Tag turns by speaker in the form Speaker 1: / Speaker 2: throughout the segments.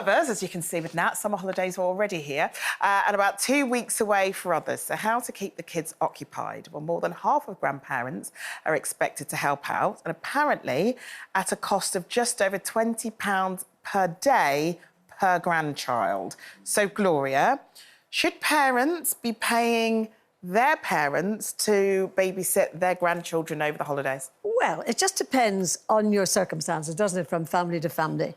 Speaker 1: others, as you can see with Nat, summer holidays are already here, and about 2 weeks away for others. So how to keep the kids occupied? Well, more than half of grandparents are expected to help out, and apparently at a cost of just over £20 per day per grandchild. So, Gloria, should parents be paying their parents to babysit their grandchildren over the holidays?
Speaker 2: Well, it just depends on your circumstances, doesn't it, from family to family.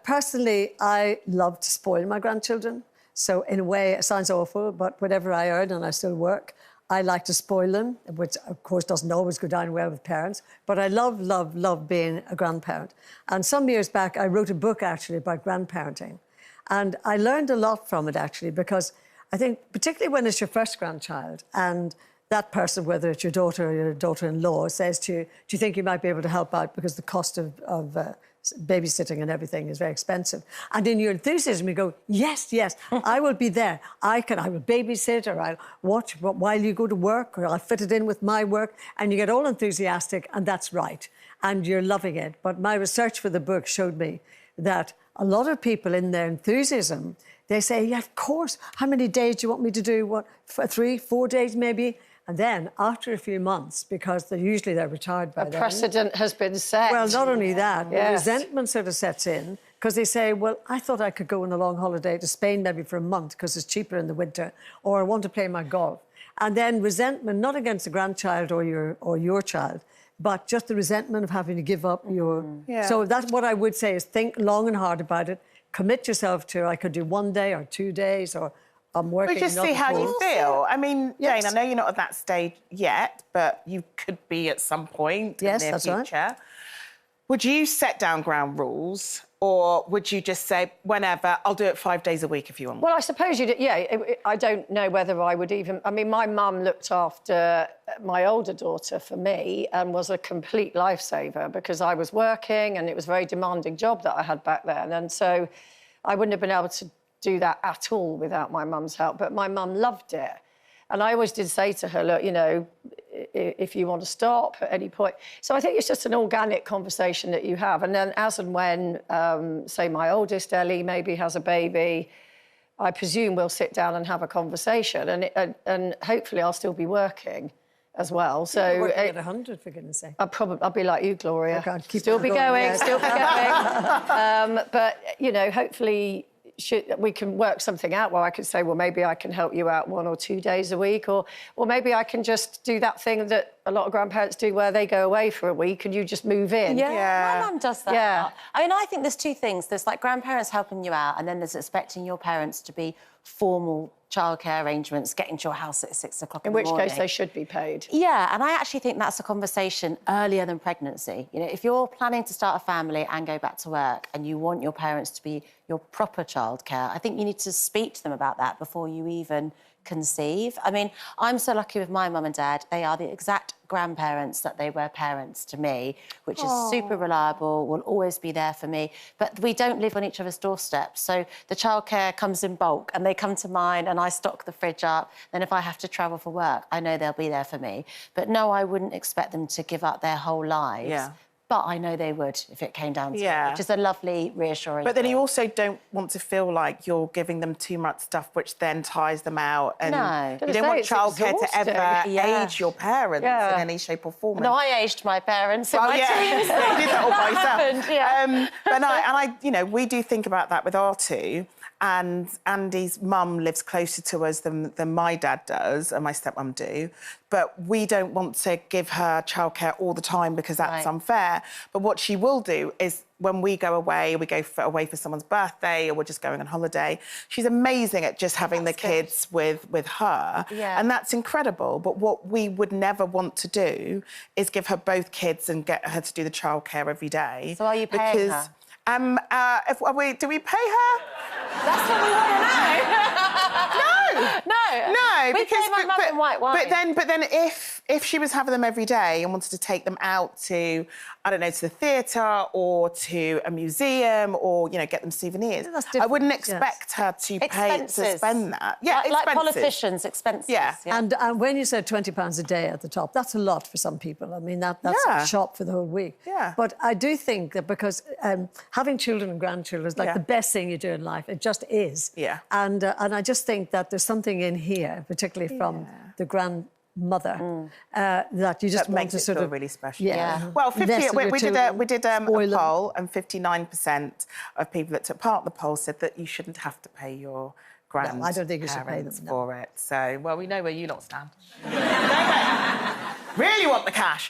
Speaker 2: Personally, I love to spoil my grandchildren. So, in a way, it sounds awful, but whatever I earn and I still work, I like to spoil them, which, of course, doesn't always go down well with parents. But I love, love, love being a grandparent. And some years back, I wrote a book, actually, about grandparenting. And I learned a lot from it, actually, because I think, particularly when it's your first grandchild and that person, whether it's your daughter or your daughter-in-law, says to you, do you think you might be able to help out because the cost of babysitting and everything is very expensive. And in your enthusiasm, you go, yes, yes, I will be there. I will babysit, or I'll watch while you go to work, or I'll fit it in with my work. And you get all enthusiastic, and that's right. And you're loving it. But my research for the book showed me that a lot of people in their enthusiasm, they say, yeah, of course, how many days do you want me to do? What, 3, 4 days maybe? And then, after a few months, because they're retired by then...
Speaker 3: A precedent has been set.
Speaker 2: Well, not only that,
Speaker 3: yes.
Speaker 2: Resentment sort of sets in, because they say, well, I thought I could go on a long holiday to Spain maybe for a month because it's cheaper in the winter, or I want to play my golf. And then resentment, not against the grandchild or your child, but just the resentment of having to give up your...
Speaker 1: Yeah.
Speaker 2: So that's what I would say, is think long and hard about it. Commit yourself to, I could do 1 day or 2 days, or I'm working...
Speaker 1: But just see how you feel. I mean,
Speaker 2: yes.
Speaker 1: Jane, I know you're not at that stage yet, but you could be at some point in the near future.
Speaker 2: Right.
Speaker 1: Would you set down ground rules, or would you just say, whenever, I'll do it 5 days a week if you want?
Speaker 3: Well, I suppose you do, yeah. I don't know whether I would even... I mean, my mum looked after my older daughter for me and was a complete lifesaver because I was working and it was a very demanding job that I had back then. And so I wouldn't have been able to do that at all without my mum's help. But my mum loved it. And I always did say to her, look, you know, if you want to stop at any point. So I think it's just an organic conversation that you have. And then as and when, say, my oldest, Ellie, maybe has a baby, I presume we'll sit down and have a conversation. And hopefully I'll still be working as well. So
Speaker 2: you're working at 100, for goodness sake.
Speaker 3: I'll be like you, Gloria.
Speaker 2: I can't keep
Speaker 3: still be going,
Speaker 2: yeah.
Speaker 3: still be going. But, you know, hopefully... we can work something out where I could say, well, maybe I can help you out 1 or 2 days a week, or maybe I can just do that thing that a lot of grandparents do where they go away for a week and you just move in.
Speaker 4: Yeah. My mum does that.
Speaker 3: Yeah.
Speaker 4: I mean, I think there's two things. There's, like, grandparents helping you out, and then there's expecting your parents to be formal childcare arrangements, getting to your house at 6 o'clock in the morning.
Speaker 3: In which case they should be paid.
Speaker 4: Yeah, and I actually think that's a conversation earlier than pregnancy. You know, if you're planning to start a family and go back to work and you want your parents to be your proper childcare, I think you need to speak to them about that before you even conceive. I mean, I'm so lucky with my mum and dad. They are the exact grandparents that they were parents to me, which is super reliable, will always be there for me. But we don't live on each other's doorsteps, so the childcare comes in bulk and they come to mine and I stock the fridge up. Then if I have to travel for work, I know they'll be there for me. But no, I wouldn't expect them to give up their whole lives.
Speaker 1: Yeah.
Speaker 4: But I know they would if it came down to it, which is a lovely, reassuring
Speaker 1: But then
Speaker 4: thing.
Speaker 1: you also don't want to feel like you're giving them too much stuff, which then tires them out. And
Speaker 4: No.
Speaker 1: you don't want childcare to ever age your parents in any shape or form.
Speaker 4: No, I aged my parents in my teens.
Speaker 1: You did that all by yourself.
Speaker 4: Yeah.
Speaker 1: But I, you know, we do think about that with our two. And Andy's mum lives closer to us than my dad does, and my stepmum do. But we don't want to give her childcare all the time because that's unfair. But what she will do is when we go away, we go away for someone's birthday, or we're just going on holiday, she's amazing at just having the kids with her.
Speaker 4: Yeah.
Speaker 1: And that's incredible. But what we would never want to do is give her both kids and get her to do the childcare every day.
Speaker 4: So are you paying her?
Speaker 1: Do we pay her?
Speaker 4: That's what we want to know.
Speaker 1: No,
Speaker 4: we
Speaker 1: because
Speaker 4: pay my mum in white wine.
Speaker 1: But then, if if she was having them every day and wanted to take them out to, I don't know, to the theatre or to a museum or, you know, get them souvenirs,
Speaker 2: that's
Speaker 1: I wouldn't
Speaker 2: different,
Speaker 1: expect her to pay to
Speaker 4: Expenses.
Speaker 1: spend that. Yeah,
Speaker 4: Like
Speaker 1: expenses.
Speaker 4: politicians, expenses.
Speaker 1: Yeah.
Speaker 2: And when you said £20 a day at the top, that's a lot for some people. I mean, that's
Speaker 1: Yeah.
Speaker 2: a shop for the whole week.
Speaker 1: Yeah.
Speaker 2: But I do think that because having children and grandchildren is like
Speaker 1: Yeah.
Speaker 2: the best thing you do in life. It just is.
Speaker 1: Yeah.
Speaker 2: And I just think that there's something in here, particularly from the grandmother, that you just
Speaker 1: That
Speaker 2: want
Speaker 1: makes
Speaker 2: to
Speaker 1: it
Speaker 2: sort
Speaker 1: feel
Speaker 2: of
Speaker 1: really special.
Speaker 4: Yeah.
Speaker 1: Well, 50,
Speaker 2: nestle your
Speaker 1: we did a
Speaker 2: spoil them.
Speaker 1: poll, and 59% of people that took part in the poll said that you shouldn't have to pay your grandparents
Speaker 2: I don't think you should pay them, no.
Speaker 1: for it. So, well, we know where you lot stand. Really want the cash.